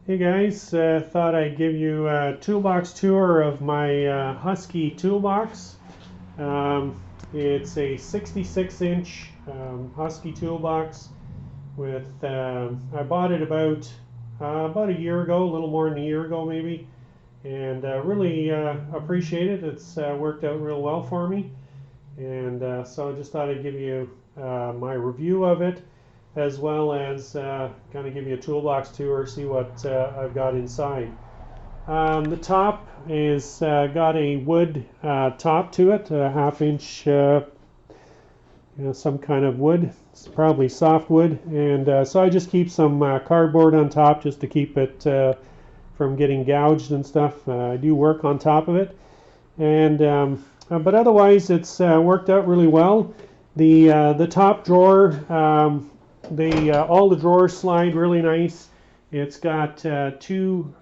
Hey guys, thought I'd give you a toolbox tour of my Husky toolbox. Um, it's a 66-inch Husky toolbox with, I bought it about a year ago, a little more than a year ago maybe, and really appreciate it. It's worked out real well for me, and so I just thought I'd give you my review of it, as well as kind of give you a toolbox tour, see what I've got inside. The top is got a wood top to it, a half-inch, some kind of wood. It's probably softwood, and so I just keep some cardboard on top just to keep it from getting gouged and stuff. I do work on top of it, and but otherwise it's worked out really well. The top drawer, all the drawers slide really nice. It's got two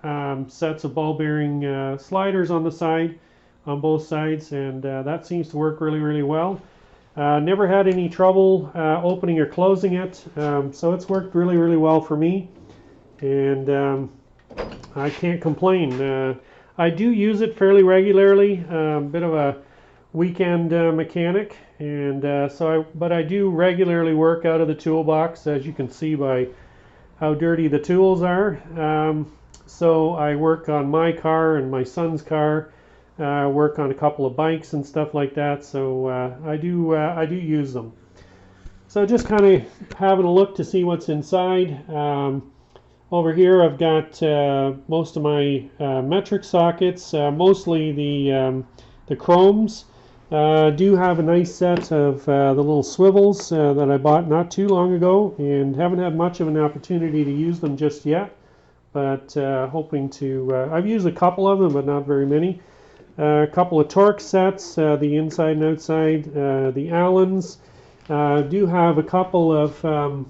sets of ball bearing sliders on the side, on both sides, and that seems to work really well. Never had any trouble opening or closing it, so it's worked really well for me, and I can't complain. I do use it fairly regularly, bit of a weekend mechanic, and but I do regularly work out of the toolbox, as you can see by how dirty the tools are. So I work on my car and my son's car, work on a couple of bikes and stuff like that, so I do use them. So just kind of having a look to see what's inside. Over here I've got most of my metric sockets, mostly the chromes. Do have a nice set of the little swivels that I bought not too long ago, and haven't had much of an opportunity to use them just yet, but hoping to. I've used a couple of them, but not very many. A couple of torque sets, the inside and outside, the Allens. Do have a couple of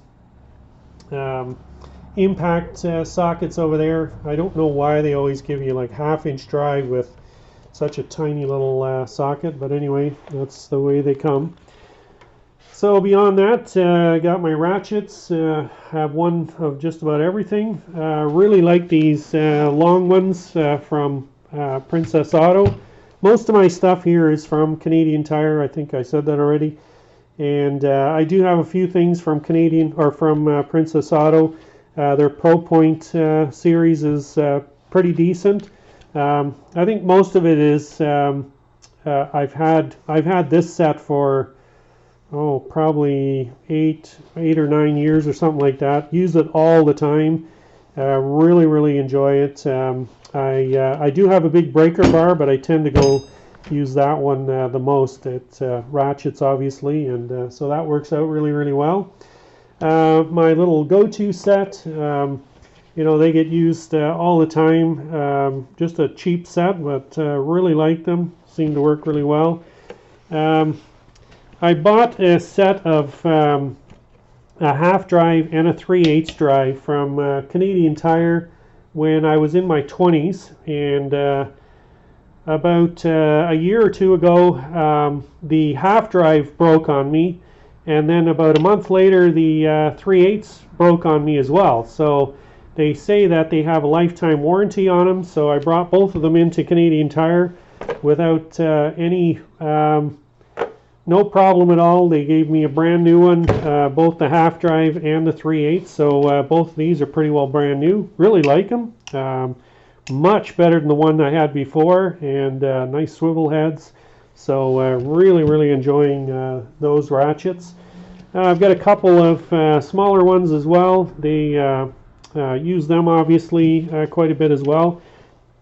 impact sockets over there. I don't know why they always give you like half-inch drive with such a tiny little socket, but anyway, that's the way they come. So beyond that, I got my ratchets. Have one of just about everything. Really like these long ones from Princess Auto. Most of my stuff here is from Canadian Tire. I think I said that already. And I do have a few things from Princess Auto. Their Pro Point series is pretty decent. I think most of it is I've had this set for probably eight or 9 years or something like that. Use it all the time. Really enjoy it. I do have a big breaker bar, but I tend to go use that one the most. It ratchets obviously, and so that works out really well. My little go-to set. They get used all the time. Just a cheap set, but really like them. Seem to work really well. I bought a set of a half drive and a 3/8 drive from Canadian Tire when I was in my 20s, and about a year or two ago, the half drive broke on me, and then about a month later, the 3/8 broke on me as well. So they say that they have a lifetime warranty on them, so I brought both of them into Canadian Tire without no problem at all. They gave me a brand new one, both the half drive and the 3/8, so both of these are pretty well brand new. Really like them. Much better than the one I had before, and nice swivel heads. So really enjoying those ratchets. I've got a couple of smaller ones as well. They use them obviously quite a bit as well.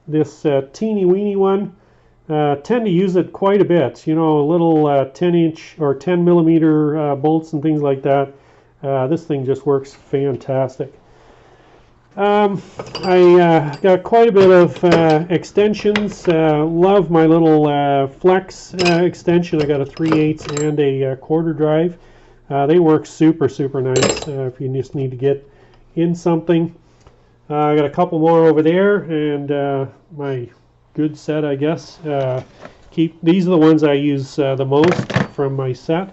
This teeny weeny one, tend to use it quite a bit. A little 10-inch or 10 millimeter bolts and things like that. This thing just works fantastic. I got quite a bit of extensions. Love my little flex extension. I got a 3/8 and a quarter drive. They work super nice if you just need to get in something. I got a couple more over there, and my good set, I guess. These are the ones I use the most from my set.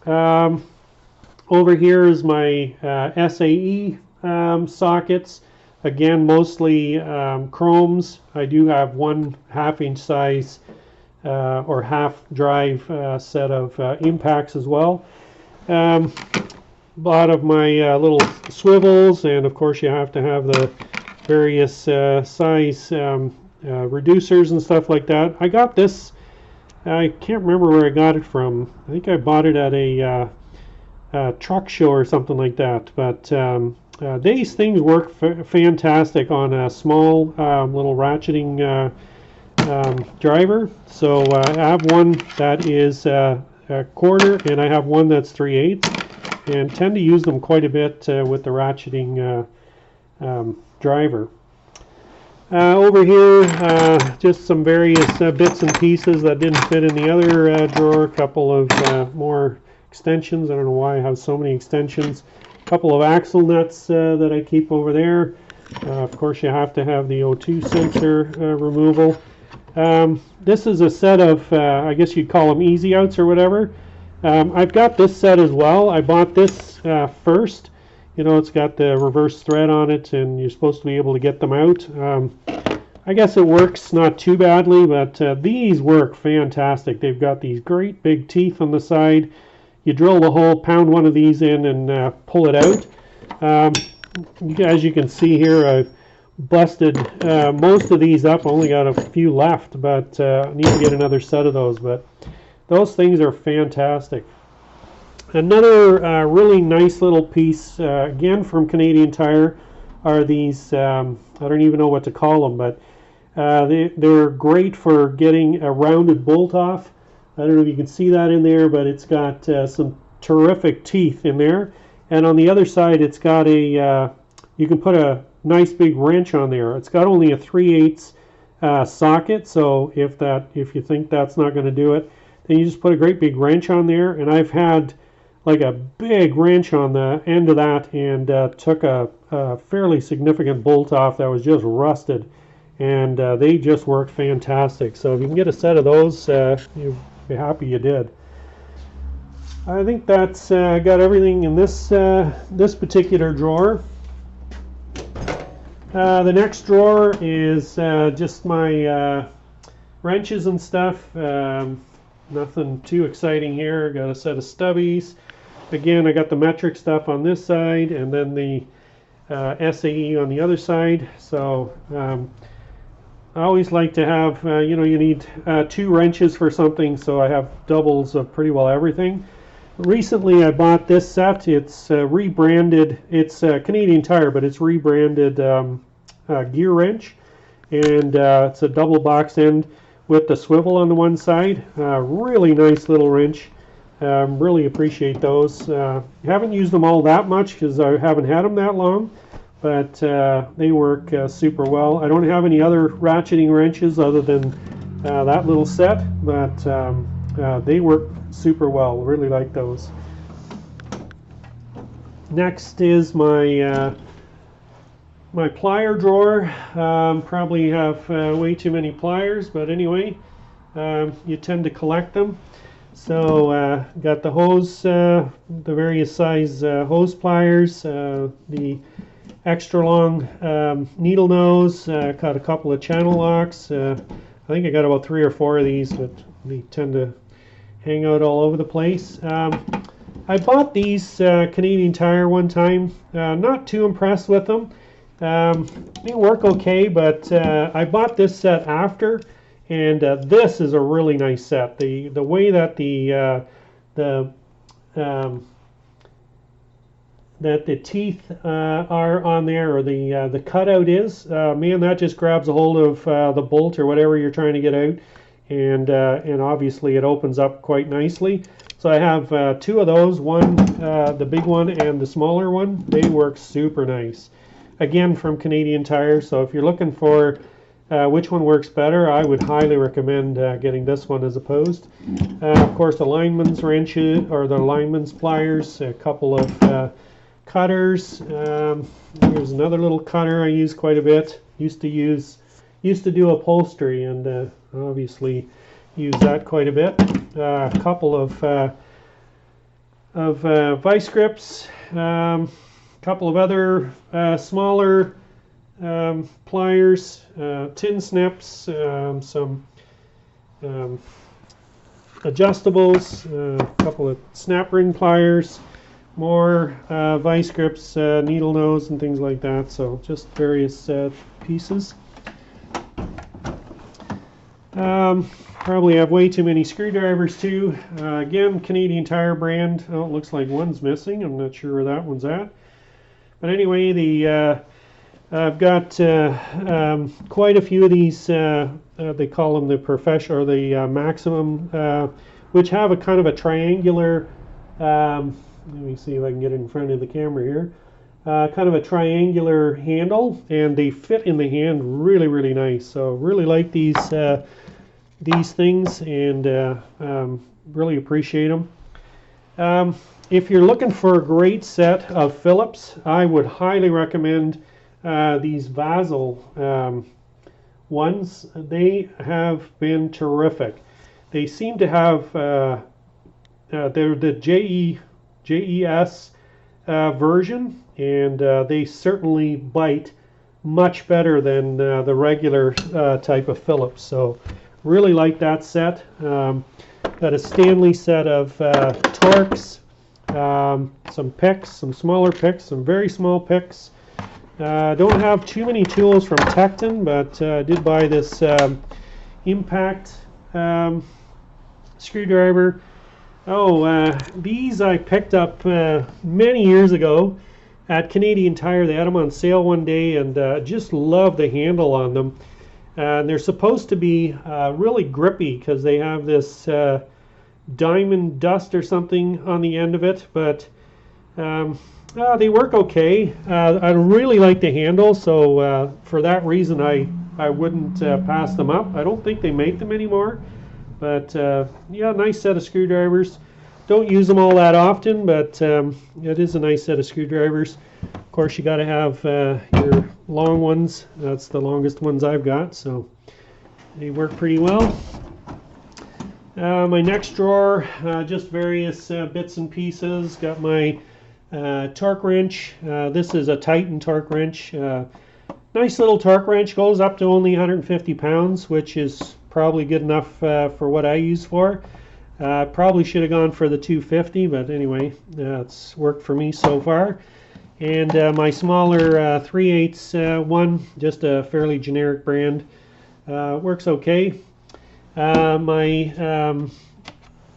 Over here is my SAE sockets. Again, mostly chromes. I do have one half-inch size or half drive set of impacts as well. A lot of my little swivels, and of course you have to have the various size reducers and stuff like that. I got this, I can't remember where I got it from. I think I bought it at a truck show or something like that. But these things work fantastic on a small little ratcheting driver. So I have one that is a quarter, and I have one that's 3/8, and tend to use them quite a bit with the ratcheting driver. Over here, just some various bits and pieces that didn't fit in the other drawer. A couple of more extensions. I don't know why I have so many extensions. A couple of axle nuts that I keep over there. Of course, you have to have the O2 sensor removal. This is a set of, I guess you'd call them easy outs or whatever. I've got this set as well. I bought this first. You know, it's got the reverse thread on it, and you're supposed to be able to get them out. I guess it works not too badly, but these work fantastic. They've got these great big teeth on the side. You drill the hole, pound one of these in, and pull it out. As you can see here, I've busted most of these up. Only got a few left, but I need to get another set of those. But those things are fantastic. Another really nice little piece, again from Canadian Tire, are these, I don't even know what to call them, but they're great for getting a rounded bolt off. I don't know if you can see that in there, but it's got some terrific teeth in there. And on the other side, it's got a, you can put a nice big wrench on there. It's got only a 3/8 socket, so if you think that's not going to do it, then you just put a great big wrench on there. And I've had like a big wrench on the end of that, and took a fairly significant bolt off that was just rusted, and they just work fantastic. So if you can get a set of those, you'll be happy you did. I think that's got everything in this this particular drawer. The next drawer is just my wrenches and stuff. Nothing too exciting here. Got a set of stubbies. Again, I got the metric stuff on this side, and then the SAE on the other side. So I always like to have, you know, you need 2 wrenches for something, so I have doubles of pretty well everything. Recently I bought this set. It's rebranded. It's Canadian Tire, but it's rebranded gear wrench, and it's a double box end with the swivel on the one side. Really nice little wrench. Really appreciate those. Haven't used them all that much because I haven't had them that long, but they work super well. I don't have any other ratcheting wrenches other than that little set, but they work super well. Really like those. Next is my my plier drawer. Probably have way too many pliers, but anyway, you tend to collect them. So got the hose, the various size hose pliers, the extra long needle nose, got a couple of channel locks. I think I got about 3 or 4 of these, but they tend to hang out all over the place. I bought these Canadian Tire one time. Not too impressed with them. They work okay, but I bought this set after. And this is a really nice set. The way that the teeth are on there, or the cutout is, man, that just grabs a hold of the bolt or whatever you're trying to get out, and obviously it opens up quite nicely. So I have 2 of those, one the big one and the smaller one. They work super nice. Again, from Canadian Tire. So if you're looking for which one works better, I would highly recommend getting this one as opposed. Of course, the lineman's wrenches, or the lineman's pliers, a couple of cutters. Here's another little cutter I use quite a bit. Used to do upholstery, and obviously use that quite a bit. A couple of vice grips. A couple of other smaller pliers, tin snips, some adjustables, a couple of snap ring pliers, more vice grips, needle nose, and things like that. So just various pieces. Probably have way too many screwdrivers too. Again, Canadian Tire brand. Oh, it looks like one's missing. I'm not sure where that one's at. But anyway, I've got quite a few of these. They call them the professional or the maximum, which have a kind of a triangular. Let me see if I can get it in front of the camera here. Kind of a triangular handle, and they fit in the hand really, really nice. So really like these things, and really appreciate them. If you're looking for a great set of Phillips, I would highly recommend these Vasil ones. They have been terrific. They seem to have they're the JES version, and they certainly bite much better than the regular type of Phillips. So really like that set. Got a Stanley set of Torx, some picks, some smaller picks, some very small picks. Don't have too many tools from Tecton, but did buy this Impact screwdriver. Oh, these I picked up many years ago at Canadian Tire. They had them on sale one day, and just love the handle on them. They're supposed to be really grippy because they have this diamond dust or something on the end of it, but they work okay. I really like the handle, so for that reason I wouldn't pass them up. I don't think they make them anymore, but yeah, nice set of screwdrivers. Don't use them all that often, but it is a nice set of screwdrivers. Of course, you got to have your long ones. That's the longest ones I've got, so they work pretty well. My next drawer, just various bits and pieces. Got my torque wrench. This is a Titan torque wrench. Nice little torque wrench, goes up to only 150 pounds, which is probably good enough for what I use for. Probably should have gone for the 250, but anyway, it's worked for me so far. And my smaller 3/8 one, just a fairly generic brand, works okay. My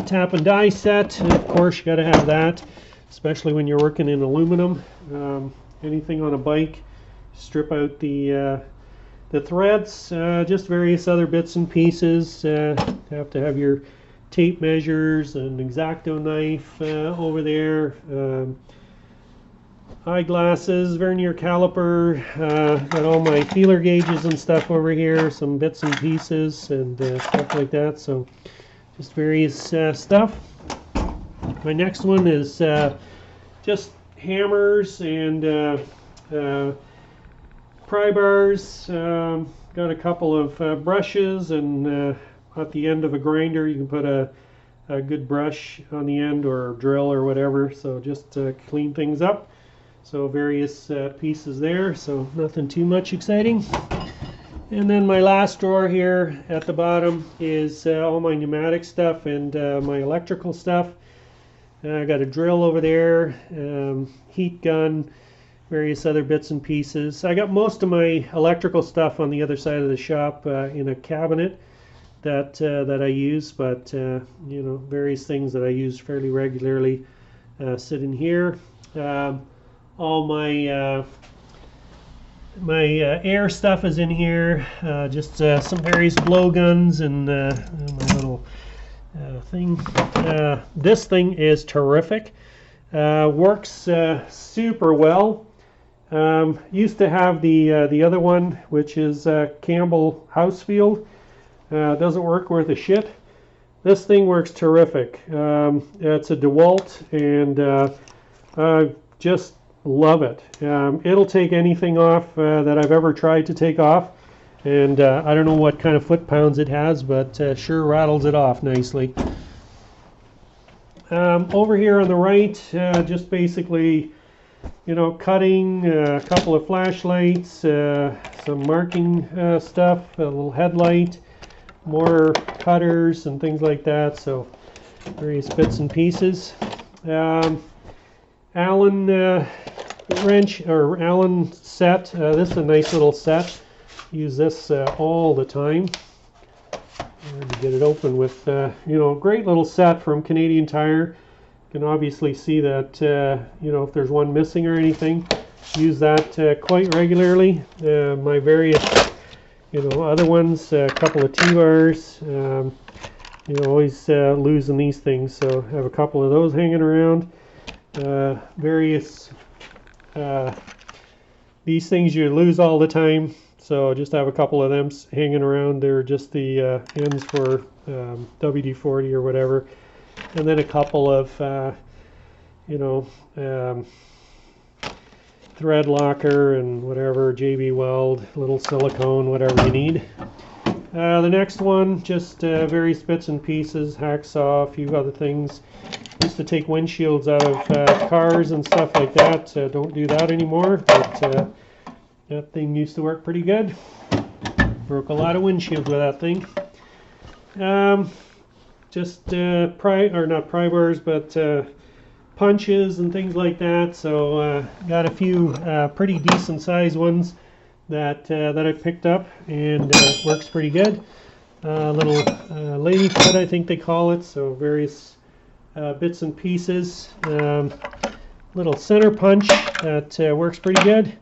tap and die set, of course you got to have that, especially when you're working in aluminum. Anything on a bike, strip out the threads, just various other bits and pieces. Have to have your tape measures, an X-Acto knife over there, eyeglasses, vernier caliper, got all my feeler gauges and stuff over here, some bits and pieces and stuff like that. So just various stuff. My next one is just hammers and pry bars. Got a couple of brushes, and at the end of a grinder you can put a good brush on the end, or drill or whatever, so just to clean things up. So various pieces there, so nothing too much exciting. And then my last drawer here at the bottom is all my pneumatic stuff and my electrical stuff. I got a drill over there, heat gun, various other bits and pieces. I got most of my electrical stuff on the other side of the shop in a cabinet that I use, but you know, various things that I use fairly regularly sit in here. All my my air stuff is in here, just some various blowguns and my little thing. This thing is terrific, works super well. Used to have the other one, which is Campbell Housefield. Doesn't work worth a shit. This thing works terrific. It's a DeWalt, and I just love it. It'll take anything off that I've ever tried to take off, and I don't know what kind of foot-pounds it has, but sure rattles it off nicely. Over here on the right, just basically cutting, a couple of flashlights, some marking stuff, a little headlight, more cutters and things like that. So various bits and pieces. Allen wrench or Allen set. This is a nice little set. Use this all the time. To get it open with, great little set from Canadian Tire. You can obviously see that, if there's one missing or anything, use that quite regularly. My various, other ones, a couple of T-bars, always losing these things, so I have a couple of those hanging around. Various, these things you lose all the time, so just have a couple of them hanging around. They're just the ends for WD-40 or whatever. And then a couple of, thread locker and whatever, JB Weld, little silicone, whatever you need. The next one, just various bits and pieces, hacksaw, a few other things. Used to take windshields out of cars and stuff like that. Don't do that anymore, but that thing used to work pretty good. Broke a lot of windshields with that thing. Just not pry bars, but punches and things like that. So got a few pretty decent sized ones that I picked up, and works pretty good. Little lady cut, I think they call it. So various bits and pieces. Little center punch that works pretty good,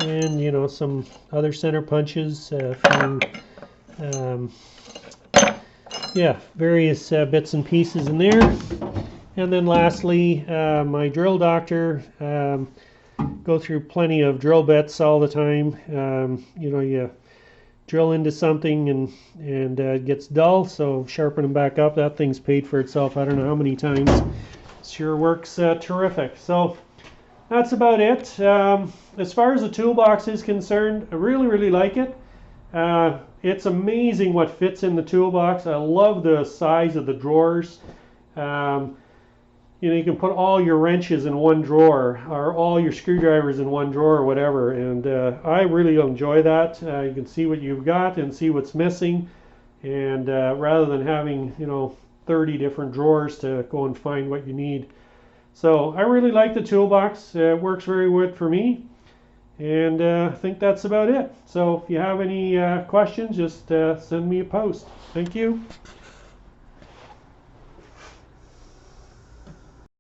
and some other center punches. A few. Various bits and pieces in there. And then lastly, my drill doctor. Go through plenty of drill bits all the time. You drill into something and it gets dull, so sharpen them back up. That thing's paid for itself I don't know how many times. Sure works terrific. So that's about it. As far as the toolbox is concerned, I really like it. It's amazing what fits in the toolbox. I love the size of the drawers. You can put all your wrenches in one drawer, or all your screwdrivers in one drawer, or whatever. And I really enjoy that. You can see what you've got and see what's missing. And rather than having 30 different drawers to go and find what you need. So I really like the toolbox. It works very good for me. And I think that's about it. So if you have any questions, just send me a post. Thank you.